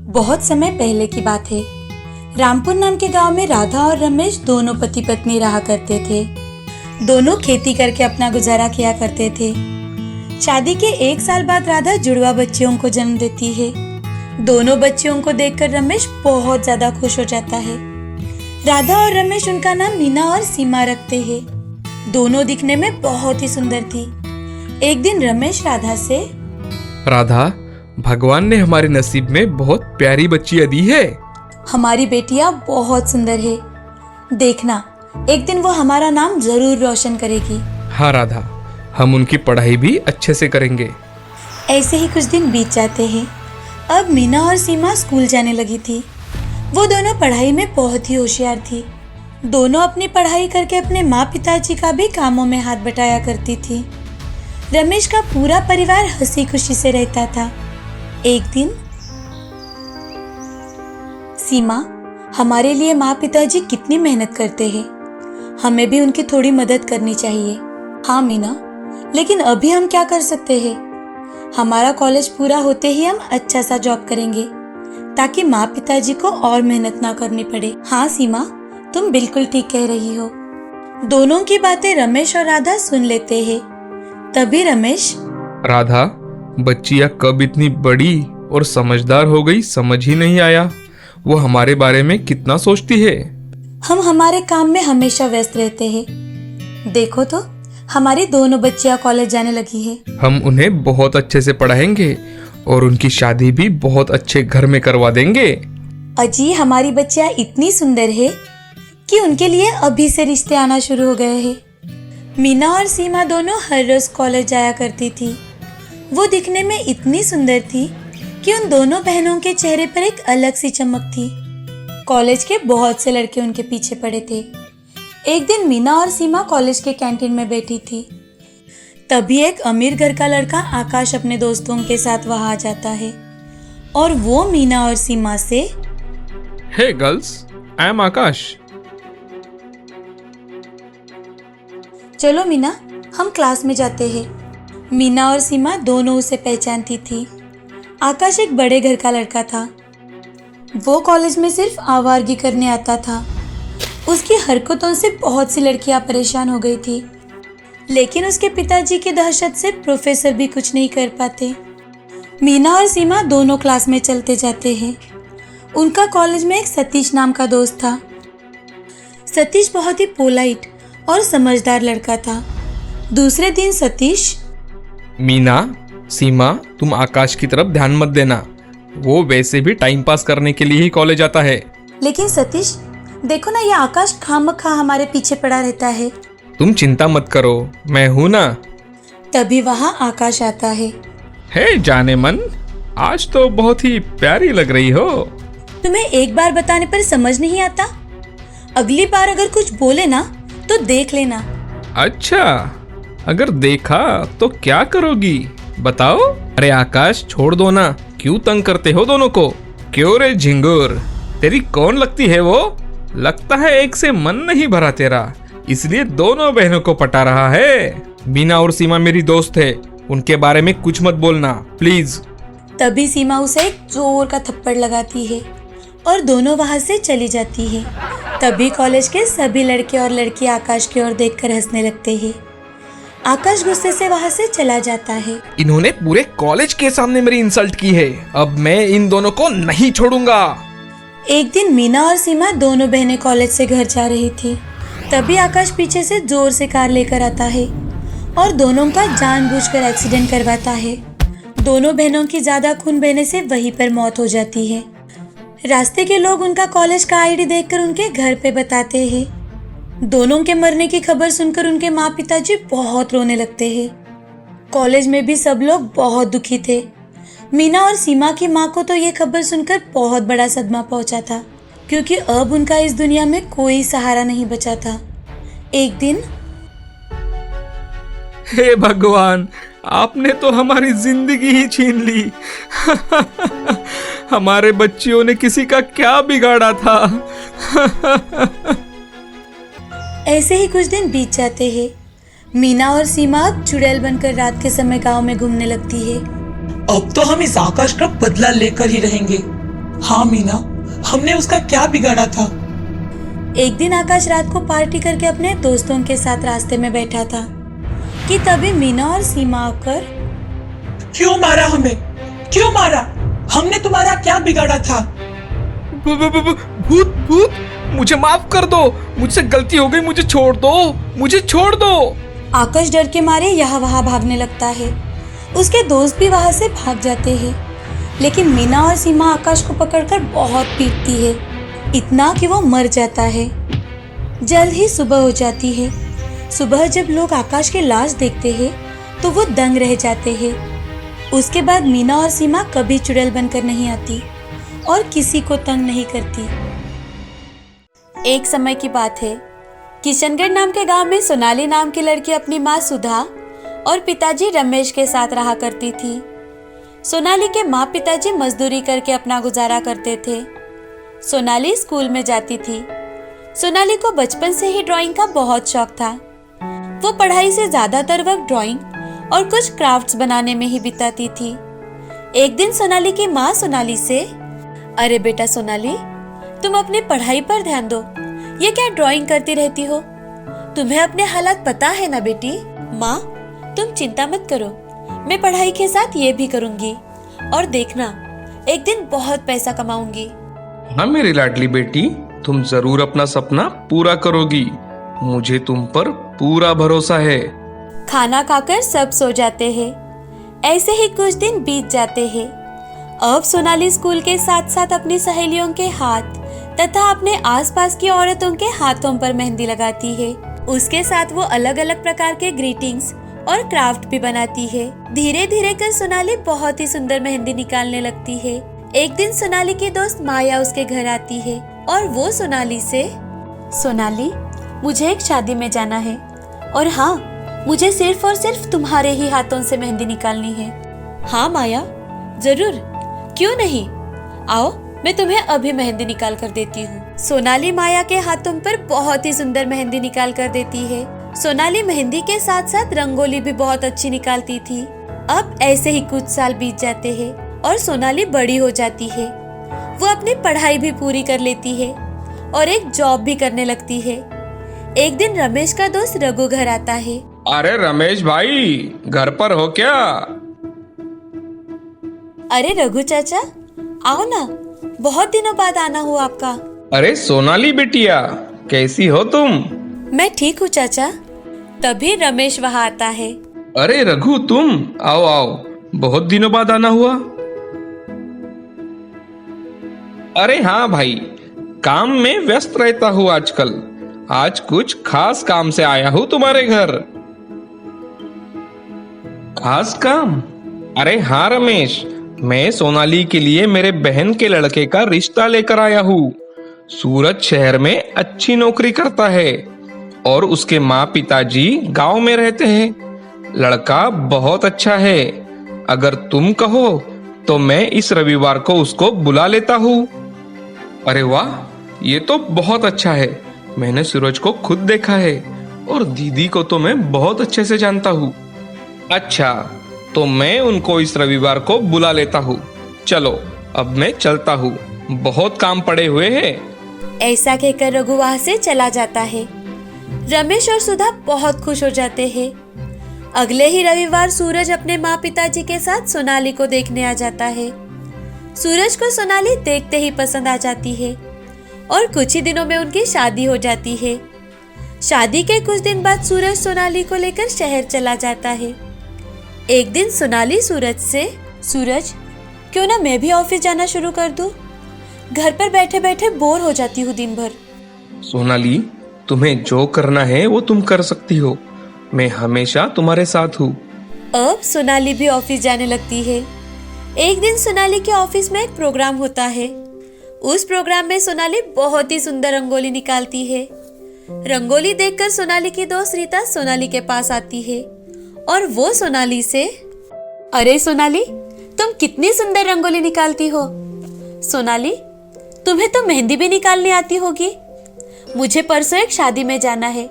बहुत समय पहले की बात है। रामपुर नाम के गांव में राधा और रमेश दोनों पति पत्नी रहा करते थे। दोनों खेती करके अपना गुजारा किया करते थे। शादी के 1 साल बाद राधा जुड़वा बच्चियों को जन्म देती है। दोनों बच्चियों को देखकर रमेश बहुत ज्यादा खुश हो जाता है। राधा और रमेश उनका नाम मीना और सीमा रखते हैं। दोनों दिखने में बहुत ही सुंदर थी। एक दिन रमेश राधा से, राधा, भगवान ने हमारे नसीब में बहुत प्यारी बच्चियां दी है। हमारी बेटियां बहुत सुंदर है। देखना, एक दिन वो हमारा नाम जरूर रोशन करेगी। हाँ राधा, हम उनकी पढ़ाई भी अच्छे से करेंगे। ऐसे ही कुछ दिन बीत जाते हैं। अब मीना और सीमा स्कूल जाने लगी थी। वो दोनों पढ़ाई में बहुत ही होशियार थी। दोनों अपनी पढ़ाई करके अपने माँ पिताजी का भी कामों में हाथ बटाया करती थी। रमेश का पूरा परिवार हंसी खुशी से रहता था। एक दिन, सीमा, हमारे लिए माँ पिताजी कितनी मेहनत करते हैं, हमें भी उनकी थोड़ी मदद करनी चाहिए। हाँ मीना, लेकिन अभी हम क्या कर सकते हैं? हमारा कॉलेज पूरा होते ही हम अच्छा सा जॉब करेंगे ताकि माँ पिताजी को और मेहनत ना करनी पड़े। हाँ सीमा, तुम बिल्कुल ठीक कह रही हो। दोनों की बातें रमेश और राधा सुन लेते हैं। तभी रमेश, राधा, बच्चियां कब इतनी बड़ी और समझदार हो गई समझ ही नहीं आया। वो हमारे बारे में कितना सोचती है। हम हमारे काम में हमेशा व्यस्त रहते हैं। देखो तो, हमारी दोनों बच्चियां कॉलेज जाने लगी है। हम उन्हें बहुत अच्छे से पढ़ाएंगे और उनकी शादी भी बहुत अच्छे घर में करवा देंगे। अजी, हमारी बच्चियां इतनी सुंदर है कि उनके लिए अभी से रिश्ते आना शुरू हो गए हैं। मीना और सीमा दोनों हर रोज कॉलेज जाया करती थी। वो दिखने में इतनी सुंदर थी कि उन दोनों बहनों के चेहरे पर एक अलग सी चमक थी। कॉलेज के बहुत से लड़के उनके पीछे पड़े थे। एक दिन मीना और सीमा कॉलेज के कैंटीन में बैठी थी। तभी एक अमीर घर का लड़का आकाश अपने दोस्तों के साथ वहां आ जाता है और वो मीना और सीमा से, हे गर्ल्स, आई एम आकाश। चलो मीना, हम क्लास में जाते हैं। मीना और सीमा दोनों उसे पहचानती थी। आकाश एक बड़े घर का लड़का था। वो कॉलेज में सिर्फ आवारगी करने आता था। उसकी हरकतों से बहुत सी लड़कियां परेशान हो गई थी, लेकिन उसके पिताजी की दहशत से प्रोफेसर भी कुछ नहीं कर पाते। मीना और सीमा दोनों क्लास में चलते जाते हैं। उनका कॉलेज में एक सतीश नाम का दोस्त था। सतीश बहुत ही पोलाइट और समझदार लड़का था। दूसरे दिन सतीश, मीना, सीमा, तुम आकाश की तरफ ध्यान मत देना। वो वैसे भी टाइम पास करने के लिए ही कॉलेज आता है। लेकिन सतीश, देखो ना, ये आकाश खामखा हमारे पीछे पड़ा रहता है। तुम चिंता मत करो, मैं हूं ना। तभी वहां आकाश आता है। हे जाने मन, आज तो बहुत ही प्यारी लग रही हो। तुम्हें एक बार बताने पर समझ नहीं आता? अगली बार अगर कुछ बोले ना तो देख लेना। अच्छा, अगर देखा तो क्या करोगी बताओ? अरे आकाश, छोड़ दो ना, क्यों तंग करते हो दोनों को? क्यों रे झिंगुर, तेरी कौन लगती है वो? लगता है एक से मन नहीं भरा तेरा, इसलिए दोनों बहनों को पटा रहा है। मीना और सीमा मेरी दोस्त है, उनके बारे में कुछ मत बोलना प्लीज। तभी सीमा उसे एक जोर का थप्पड़ लगाती है और दोनों वहां से चली जाती है। तभी कॉलेज के सभी लड़के और लड़की आकाश की ओर देखकर हंसने लगते हैं। आकाश गुस्से से वहां से चला जाता है। इन्होंने पूरे कॉलेज के सामने मेरी इंसल्ट की है, अब मैं इन दोनों को नहीं छोड़ूंगा। एक दिन मीना और सीमा दोनों बहनें कॉलेज से घर जा रही थी। तभी आकाश पीछे से जोर से कार लेकर आता है और दोनों का जानबूझकर एक्सीडेंट करवाता है। दोनों बहनों की ज्यादा खून बहने से वहीं पर मौत हो जाती है। रास्ते के लोग उनका कॉलेज का आईडी देखकर उनके घर पे बताते हैं। दोनों के मरने की खबर सुनकर उनके माँ पिताजी बहुत रोने लगते हैं। कॉलेज में भी सब लोग बहुत दुखी थे। मीना और सीमा की माँ को तो ये खबर सुनकर बहुत बड़ा सदमा पहुंचा था, क्योंकि अब उनका इस दुनिया में कोई सहारा नहीं बचा था। एक दिन, हे भगवान, आपने तो हमारी जिंदगी ही छीन ली। हमारे बच्चियों ने किसी का क्या बिगाड़ा था? ऐसे ही कुछ दिन बीत जाते हैं। मीना और सीमा अब चुड़ैल बनकर रात के समय गांव में घूमने लगती है। अब तो हम इस आकाश का बदला लेकर ही रहेंगे। हाँ मीना, हमने उसका क्या बिगाड़ा था? एक दिन आकाश रात को पार्टी करके अपने दोस्तों के साथ रास्ते में बैठा था कि तभी मीना और सीमा आकर क्यों मारा हमें? क्यों मारा? हमने तुम्हारा क्या बिगाड़ा था? भूत भूत, मुझे माफ कर दो, मुझसे गलती हो गई, मुझे छोड़ दो, मुझे छोड़ दो। आकाश डर के मारे यहाँ वहाँ भागने लगता है। उसके दोस्त भी वहाँ से भाग जाते हैं, लेकिन मीना और सीमा आकाश को पकड़कर बहुत पीटती है, इतना कि वो मर जाता है। जल्द ही सुबह हो जाती है। सुबह जब लोग आकाश की लाश देखते हैं तो वो दंग रह जाते हैं। उसके बाद मीना और सीमा कभी चुड़ैल बनकर नहीं आती और किसी को तंग नहीं करती। एक समय की बात है, किशनगढ़ नाम के गांव में सोनाली नाम की लड़की अपनी माँ सुधा और पिताजी रमेश के साथ रहा करती थी। सोनाली के माँ पिताजी मजदूरी करके अपना गुजारा करते थे। सोनाली स्कूल में जाती थी। सोनाली को बचपन से ही ड्राइंग का बहुत शौक था। वो पढ़ाई से ज्यादातर वक्त ड्राइंग और कुछ क्राफ्ट्स बनाने में ही बिताती थी। एक दिन सोनाली की माँ सोनाली से, अरे बेटा सोनाली, तुम अपनी पढ़ाई पर ध्यान दो, ये क्या ड्राइंग करती रहती हो? तुम्हें अपने हालात पता है ना बेटी? माँ, तुम चिंता मत करो, मैं पढ़ाई के साथ ये भी करूंगी और देखना एक दिन बहुत पैसा कमाऊंगी। हाँ मेरी लाडली बेटी, तुम जरूर अपना सपना पूरा करोगी, मुझे तुम पर पूरा भरोसा है। खाना खाकर सब सो जाते हैं। ऐसे ही कुछ दिन बीत जाते हैं। अब सोनाली स्कूल के साथ साथ अपनी सहेलियों के हाथ तथा अपने आसपास की औरतों के हाथों पर मेहंदी लगाती है। उसके साथ वो अलग अलग प्रकार के ग्रीटिंग्स और क्राफ्ट भी बनाती है। धीरे धीरे कर सोनाली बहुत ही सुंदर मेहंदी निकालने लगती है। एक दिन सोनाली की दोस्त माया उसके घर आती है और वो सोनाली से, सोनाली, मुझे एक शादी में जाना है और हाँ, मुझे सिर्फ और सिर्फ तुम्हारे ही हाथों से मेहंदी निकालनी है। हाँ माया, जरूर, क्यों नहीं, आओ मैं तुम्हें अभी मेहंदी निकाल कर देती हूँ। सोनाली माया के हाथों पर बहुत ही सुंदर मेहंदी निकाल कर देती है। सोनाली मेहंदी के साथ साथ रंगोली भी बहुत अच्छी निकालती थी। अब ऐसे ही कुछ साल बीत जाते हैं और सोनाली बड़ी हो जाती है। वो अपनी पढ़ाई भी पूरी कर लेती है और एक जॉब भी करने लगती है। एक दिन रमेश का दोस्त रघु घर आता है। अरे रमेश भाई, घर पर हो क्या? अरे रघु चाचा, आओ ना, बहुत दिनों बाद आना हुआ आपका। अरे सोनाली बिटिया, कैसी हो तुम? मैं ठीक हूँ चाचा। तभी रमेश वहाँ आता है। अरे रघु, तुम आओ आओ, बहुत दिनों बाद आना हुआ। अरे हाँ भाई, काम में व्यस्त रहता हूँ आजकल। आज कुछ खास काम से आया हूँ तुम्हारे घर। खास काम? अरे हाँ रमेश, मैं सोनाली के लिए मेरे बहन के लड़के का रिश्ता लेकर आया हूँ। सूरत शहर में अच्छी नौकरी करता है और उसके माँ पिताजी गांव में रहते हैं। लड़का बहुत अच्छा है। अगर तुम कहो तो मैं इस रविवार को उसको बुला लेता हूँ। अरे वाह, ये तो बहुत अच्छा है। मैंने सूरज को खुद देखा है और दीदी को तो मैं बहुत अच्छे से जानता हूँ। अच्छा, तो मैं उनको इस रविवार को बुला लेता हूँ। चलो अब मैं चलता हूँ, बहुत काम पड़े हुए हैं। ऐसा कहकर रघु वहाँ से चला जाता है। रमेश और सुधा बहुत खुश हो जाते हैं। अगले ही रविवार सूरज अपने माँ पिताजी के साथ सोनाली को देखने आ जाता है। सूरज को सोनाली देखते ही पसंद आ जाती है और कुछ ही दिनों में उनकी शादी हो जाती है। शादी के कुछ दिन बाद सूरज सोनाली को लेकर शहर चला जाता है। एक दिन सोनाली सूरज से, सूरज, क्यों ना मैं भी ऑफिस जाना शुरू कर दूं? घर पर बैठे बैठे बोर हो जाती हूँ दिन भर। सोनाली, तुम्हें जो करना है वो तुम कर सकती हो। मैं हमेशा तुम्हारे साथ हूँ। अब सोनाली भी ऑफिस जाने लगती है। एक दिन सोनाली के ऑफिस में एक प्रोग्राम होता है। उस प्रोग्राम में सोनाली बहुत ही सुंदर रंगोली निकालती है। रंगोली देखकर सोनाली की दोस्त रीता सोनाली के पास आती है और वो सोनाली से, अरे सोनाली, तुम कितनी सुंदर रंगोली निकालती हो। सोनाली, तुम्हें तो मेहंदी भी निकालनी आती होगी। मुझे परसों एक शादी में जाना है,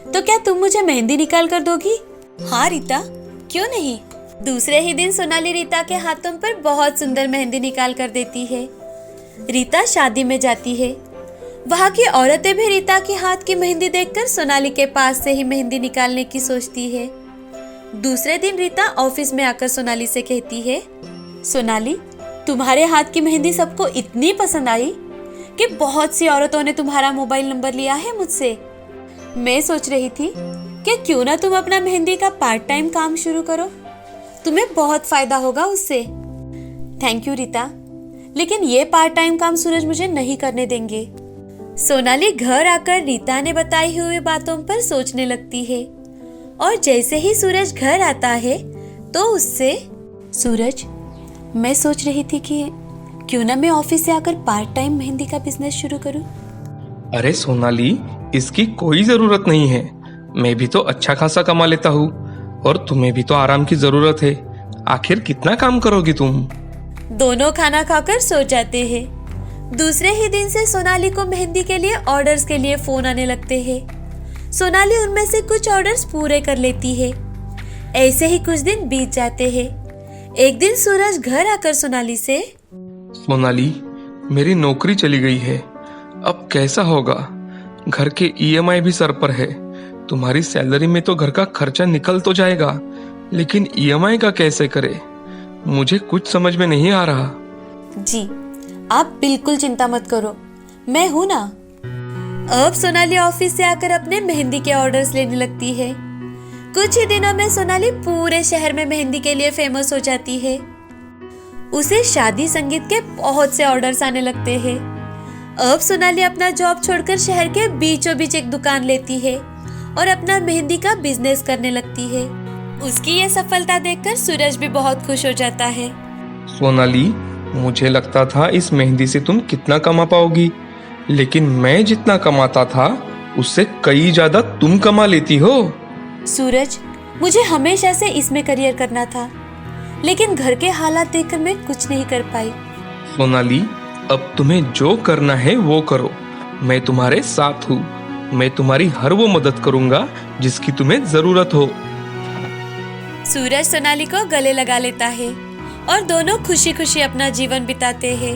तो क्या तुम मुझे मेहंदी निकाल कर दोगी? हाँ रीता, क्यों नहीं। दूसरे ही दिन सोनाली रीता के हाथों पर बहुत सुंदर मेहंदी निकाल कर देती है। रीता शादी में जाती है। वहाँ की औरतें भी रीता के हाथ की मेहंदी देखकर सोनाली के पास से ही मेहंदी निकालने की सोचती है। दूसरे दिन रीता ऑफिस में आकर सोनाली से कहती है, सोनाली, तुम्हारे हाथ की मेहंदी सबको इतनी पसंद आई कि बहुत सी औरतों ने तुम्हारा मोबाइल नंबर लिया है मुझसे। मैं सोच रही थी कि क्यों ना तुम अपना मेहंदी का पार्ट टाइम काम शुरू करो, तुम्हें बहुत फायदा होगा उससे। थैंक यू रीता, लेकिन ये पार्ट टाइम काम सूरज मुझे नहीं करने देंगे। सोनाली घर आकर रीता ने बताई हुई बातों पर सोचने लगती है और जैसे ही सूरज घर आता है तो उससे, सूरज, मैं सोच रही थी कि क्यों ना मैं ऑफिस से आकर पार्ट टाइम मेहंदी का बिजनेस शुरू करूं। अरे सोनाली, इसकी कोई जरूरत नहीं है। मैं भी तो अच्छा खासा कमा लेता हूँ और तुम्हें भी तो आराम की जरूरत है। आखिर कितना काम करोगी तुम? दोनों खाना खाकर सो जाते हैं। दूसरे ही दिन से सोनाली को मेहंदी के लिए ऑर्डर्स के लिए फोन आने लगते हैं। सोनाली उनमें से कुछ ऑर्डर्स पूरे कर लेती है। ऐसे ही कुछ दिन बीत जाते हैं। एक दिन सूरज घर आकर सोनाली से, सोनाली, मेरी नौकरी चली गई है, अब कैसा होगा? घर के ईएमआई भी सर पर है। तुम्हारी सैलरी में तो घर का खर्चा निकल तो जाएगा, लेकिन ईएमआई का कैसे करे? मुझे कुछ समझ में नहीं आ रहा। जी, आप बिल्कुल चिंता मत करो, मैं हूं ना। अब सोनाली ऑफिस से आकर अपने मेहंदी के ऑर्डर्स लेने लगती है। कुछ ही दिनों में सोनाली पूरे शहर में मेहंदी के लिए फेमस हो जाती है। उसे शादी संगीत के बहुत से ऑर्डर्स आने लगते हैं। अब सोनाली अपना जॉब छोड़कर शहर के बीचों बीच एक दुकान लेती है और अपना मेहंदी का बिजनेस करने लगती है। उसकी ये सफलता देखकर सूरज भी बहुत खुश हो जाता है। सोनाली, मुझे लगता था इस मेहंदी से तुम कितना कमा पाओगी, लेकिन मैं जितना कमाता था उससे कई ज्यादा तुम कमा लेती हो। सूरज, मुझे हमेशा से इसमें करियर करना था, लेकिन घर के हालात देखकर मैं कुछ नहीं कर पाई। सोनाली, अब तुम्हें जो करना है वो करो। मैं तुम्हारे साथ हूँ। मैं तुम्हारी हर वो मदद करूंगा जिसकी तुम्हें जरूरत हो। सूरज सोनाली को गले लगा लेता है और दोनों खुशी खुशी अपना जीवन बिताते हैं।